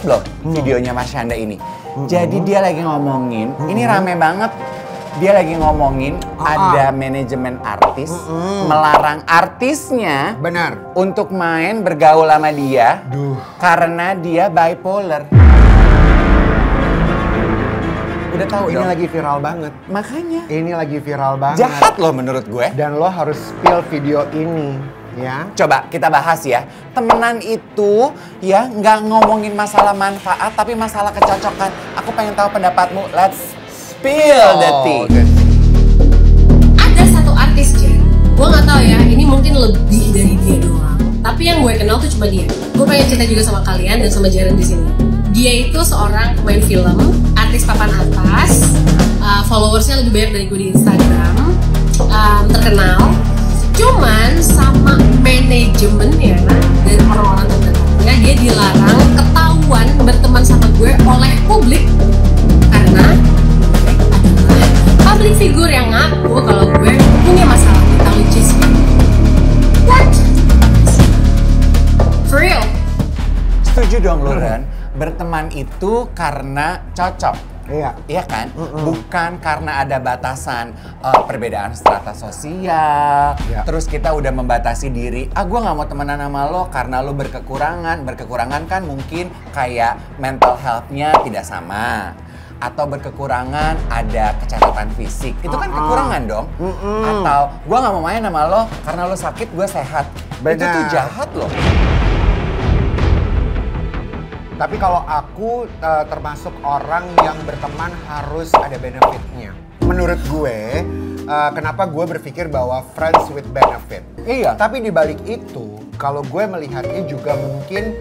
loh videonya Mas Shanda ini. Jadi dia lagi ngomongin, ini rame banget. Dia lagi ngomongin ada manajemen artis melarang artisnya untuk main bergaul sama dia karena dia bipolar. Udah tahu ini dong? lagi viral banget. Makanya. Ini lagi viral banget. Jahat loh menurut gue. Dan lo harus spill video ini, ya. Coba kita bahas ya. Temenan itu ya nggak ngomongin masalah manfaat tapi masalah kecocokan. Aku pengen tahu pendapatmu. Let's spill the tea. Ada satu artis Jen, gue nggak tahu ya. Ini mungkin lebih dari dia doang. Tapi yang gue kenal tuh cuma dia. Gue pengen cerita juga sama kalian dan sama Jaren di sini. Dia itu seorang pemain film, artis papan atas, followersnya lebih banyak dari gue di Instagram, terkenal. Cuman sama manajemennya dan orang-orang terdekatnya dia dilarang ketahuan berteman sama gue oleh publik karena gue adalah public figure yang ngaku kalau gue punya masalah mental which is what? For real? Setuju dong Loren, berteman itu karena cocok. Iya. Iya kan? Bukan karena ada batasan perbedaan strata sosial. Terus kita udah membatasi diri. Gue nggak mau temenan sama lo karena lo berkekurangan. Berkekurangan kan mungkin kayak mental health-nya tidak sama. Atau berkekurangan ada kecacatan fisik. Itu kan kekurangan dong. Atau gue nggak mau main sama lo karena lo sakit, gue sehat. Itu tuh jahat loh. Tapi kalau aku termasuk orang yang berteman harus ada benefitnya. Menurut gue, kenapa gue berpikir bahwa friends with benefit. Iya. Tapi di balik itu, kalau gue melihatnya juga mungkin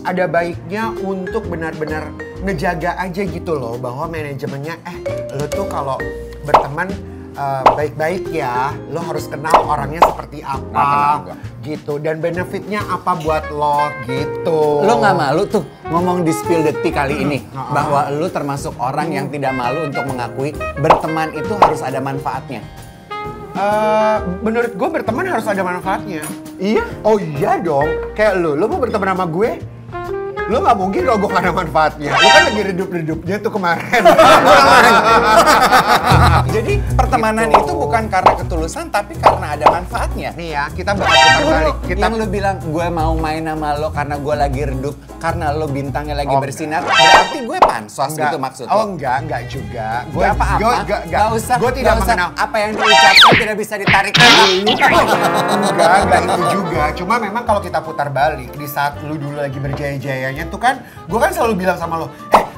ada baiknya untuk benar-benar ngejaga aja gitu loh. Bahwa manajemennya, lo tuh kalau berteman baik-baik ya, lo harus kenal orangnya seperti apa gitu, dan benefitnya apa buat lo gitu. Lo nggak malu tuh ngomong di spill the tea kali ini bahwa lo termasuk orang yang tidak malu untuk mengakui berteman itu harus ada manfaatnya. Menurut gue berteman harus ada manfaatnya. Iya? Oh iya dong, kayak lo mau berteman sama gue, lo nggak mungkin kalau gue gak ada manfaatnya. Lo kan lagi redup-redupnya tuh kemarin. Jadi pertemanan itu bukan karena ketulusan tapi karena ada manfaatnya. Nih ya, kita bakal balik. Yang lo bilang gue mau main sama lo karena gue lagi redup, karena lo bintangnya lagi bersinar, berarti gue pansos gitu maksud lo? Oh enggak juga. Gue apa-apa, gak usah. Gue tidak mengenal. Apa yang diucapkan tidak bisa ditarik Enggak itu juga. Cuma memang kalau kita putar balik di saat lu dulu lagi berjaya-jayanya tuh kan, gue kan selalu bilang sama lo,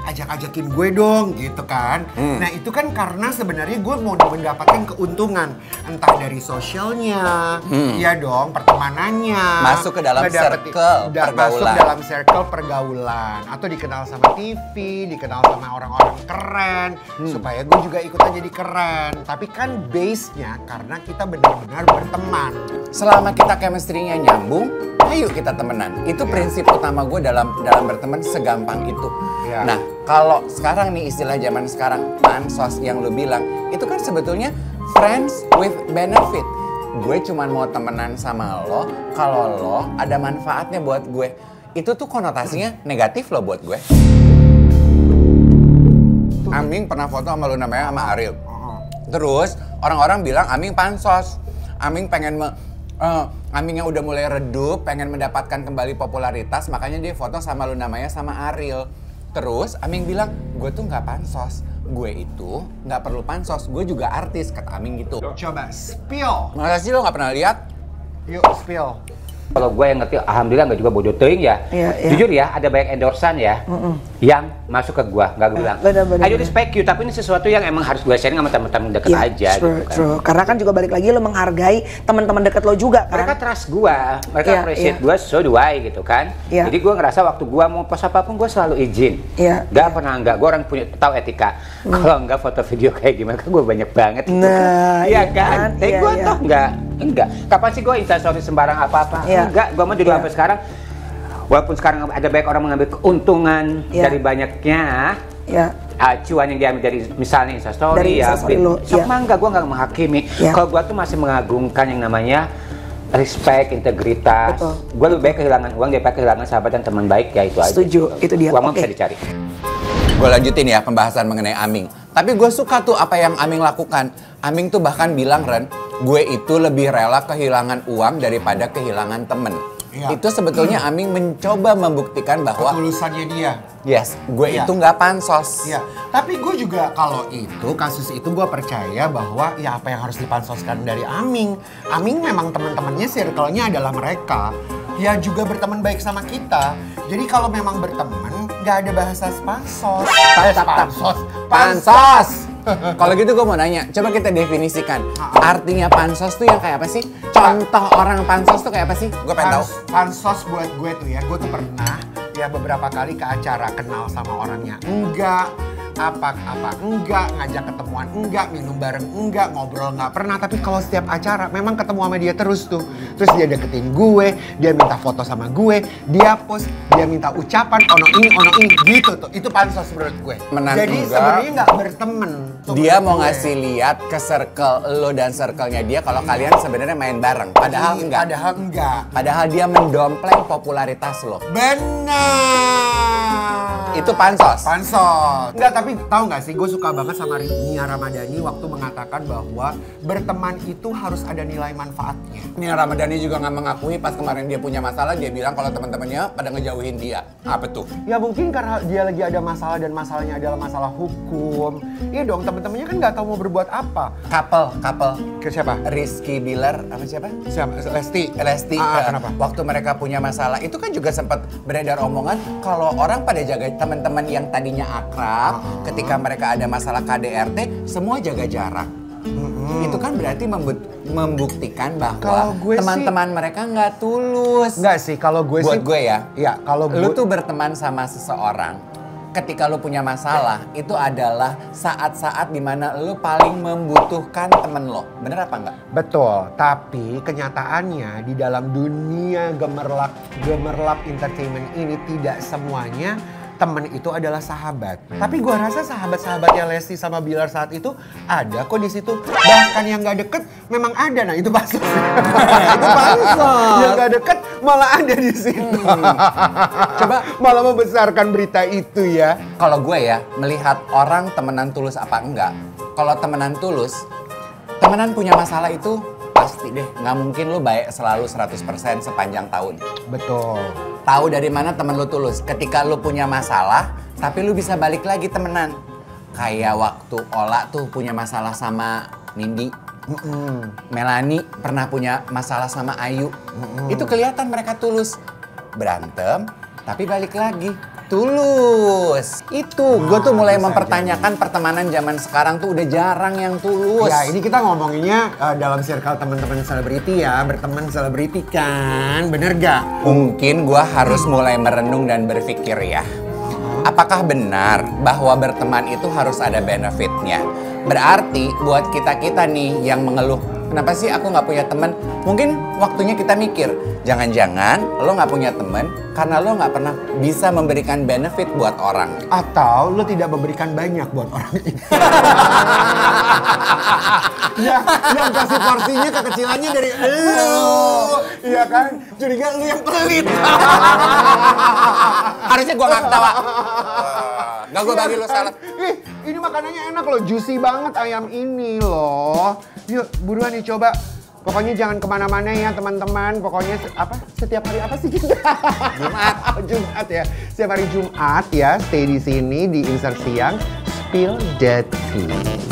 ajak-ajakin gue dong gitu kan. Nah itu kan karena sebenarnya gue mau mendapatkan keuntungan, entah dari sosialnya, ya dong, pertemanannya, masuk ke dalam circle pergaulan, masuk dalam circle pergaulan, atau dikenal sama TV, dikenal sama orang-orang keren, supaya gue juga ikutan jadi keren. Tapi kan base-nya karena kita benar-benar berteman. Selama kita chemistry-nya nyambung, ayo kita temenan. Itu prinsip utama gue dalam berteman, segampang itu. Nah, kalau sekarang nih istilah zaman sekarang, pansos yang lo bilang, itu kan sebetulnya friends with benefit. Gue cuman mau temenan sama lo kalau lo ada manfaatnya buat gue. Itu tuh konotasinya negatif lo buat gue. Aming pernah foto sama lo namanya sama Ariel. Terus orang-orang bilang Aming pansos. Aming pengen Aming yang udah mulai redup, pengen mendapatkan kembali popularitas, makanya dia foto sama lu namanya sama Ariel. Terus Aming bilang, gue tuh nggak pansos. Gue itu nggak perlu pansos, gue juga artis, kata Aming gitu. Coba spill. Masa sih lo nggak pernah lihat? Yuk spill. Kalau gue yang ngerti, alhamdulillah nggak juga bodoh teuing ya. Jujur ya, ada banyak endorsan ya yang masuk ke gue, nggak gue bilang. I do respect you, tapi ini sesuatu yang emang harus gue sharing sama teman-teman deket aja. True. Karena kan juga balik lagi lo menghargai teman-teman deket lo juga kan. Mereka trust gue, mereka appreciate gue, so do I gitu kan. Jadi gue ngerasa waktu gue mau post apapun gue selalu izin. Gak pernah enggak, gue orang punya tahu etika. Kalau enggak foto video kayak gimana, kan gue banyak banget. Gitu. Nah, iya kan. Tapi gue tuh enggak. Kapan sih gue instastory sembarang apa-apa? Enggak, gue mah dulu sampai sekarang. Walaupun sekarang ada banyak orang mengambil keuntungan dari banyaknya cuan yang diambil dari misalnya instastory dari ya. Instastory lo. Sok mah enggak, gue enggak menghakimi. Kalau gue tuh masih mengagungkan yang namanya respect, integritas. Gue lebih baik kehilangan uang daripada kehilangan sahabat dan teman baik, ya itu aja. Setuju, itu dia. Uang bisa dicari. Gue lanjutin ya pembahasan mengenai Aming. Tapi gue suka tuh apa yang Aming lakukan. Aming tuh bahkan bilang, Ren, gue itu lebih rela kehilangan uang daripada kehilangan temen. Ya. Itu sebetulnya Aming mencoba membuktikan bahwa ketulusannya dia. Yes, gue itu nggak pansos. Iya, tapi gue juga kalau itu kasus itu gue percaya bahwa ya apa yang harus dipansoskan dari Aming. Aming memang teman-temannya circle-nya adalah mereka. Ya juga berteman baik sama kita. Jadi kalau memang berteman nggak ada bahasa pansos. Pansos. Kalau gitu gue mau nanya, coba kita definisikan. Artinya pansos tuh yang kayak apa sih? Contoh orang pansos tuh kayak apa sih? Gue pengen tahu. Pansos buat gue tuh ya, gue tuh pernah ya beberapa kali ke acara kenal sama orangnya. Enggak, apa-apa enggak, ngajak ketemuan enggak, minum bareng enggak, ngobrol enggak pernah. Tapi kalau setiap acara memang ketemu sama dia terus tuh. Terus dia deketin gue, dia minta foto sama gue, dia post, dia minta ucapan, ono ini gitu tuh. Itu pansos menurut gue. Jadi sebenarnya nggak berteman. Dia mau ngasih lihat ke circle lo dan circle-nya dia kalau kalian sebenarnya main bareng. Padahal enggak. Padahal dia mendompleng popularitas lo. Benar. Itu pansos. Enggak, tapi tahu nggak sih, gue suka banget sama Nia Ramadhani waktu mengatakan bahwa berteman itu harus ada nilai manfaatnya. Nia Ramadhani juga nggak mengakui pas kemarin dia punya masalah, dia bilang kalau teman-temannya pada ngejauhin dia. Apa tuh? Ya mungkin karena dia lagi ada masalah dan masalahnya adalah masalah hukum. Iya dong, teman-temannya kan nggak tahu mau berbuat apa. Couple. Ke siapa? Rizky Bilar, apa siapa? Lesti. Kenapa? Waktu mereka punya masalah, itu kan juga sempat beredar omongan kalau orang pada jaga teman-teman yang tadinya akrab, ketika mereka ada masalah KDRT, semua jaga jarak. Itu kan berarti membuktikan bahwa teman-teman mereka nggak tulus. Nggak sih, kalau gue buat sih. gue ya. Iya, kalau lu tuh berteman sama seseorang, ketika lu punya masalah, itu adalah saat-saat dimana lu paling membutuhkan temen lo. Bener apa enggak? Betul, tapi kenyataannya di dalam dunia gemerlap entertainment ini tidak semuanya temen itu adalah sahabat. Tapi gue rasa sahabat-sahabatnya Lesti sama Bilar saat itu ada kok di situ. Bahkan yang nggak deket memang ada. Nah itu pansos. Itu pansos. Yang nggak deket malah ada di situ. Coba malah membesarkan berita itu ya. Kalau gue ya melihat orang temenan tulus apa enggak. Kalau temenan tulus, temenan punya masalah itu pasti deh, nggak mungkin lu baik selalu 100% sepanjang tahun. Betul. Tahu dari mana temen lu tulus? Ketika lu punya masalah, tapi lu bisa balik lagi temenan. Kayak waktu Ola tuh punya masalah sama Nindi. Melanie pernah punya masalah sama Ayu. Itu kelihatan mereka tulus. Berantem, tapi balik lagi. Tulus. Itu, gue tuh mulai mempertanyakan pertemanan zaman sekarang tuh udah jarang yang tulus. Ya ini kita ngomonginnya dalam circle teman-teman selebriti ya, berteman selebriti kan, bener gak? Mungkin gue harus mulai merenung dan berpikir ya. Apakah benar bahwa berteman itu harus ada benefitnya? Berarti buat kita-kita nih yang mengeluh, kenapa sih aku nggak punya teman? Mungkin waktunya kita mikir, jangan-jangan lo nggak punya teman karena lo nggak pernah bisa memberikan benefit buat orang. Atau lo tidak memberikan banyak buat orang ini. Ya, yang kasih porsinya kekecilannya dari lo. Iya kan? Curiga lo yang pelit. Harusnya gua nggak ketawa. Nggak gua bagi lo salad. Ih, ini makanannya enak loh, juicy banget ayam ini loh. Yuk, buruan nih coba. Pokoknya jangan kemana-mana ya teman-teman. Pokoknya setiap hari apa sih kita? Jumat ya. Setiap hari Jumat ya, stay di sini di Insert Siang, Spill the Tea.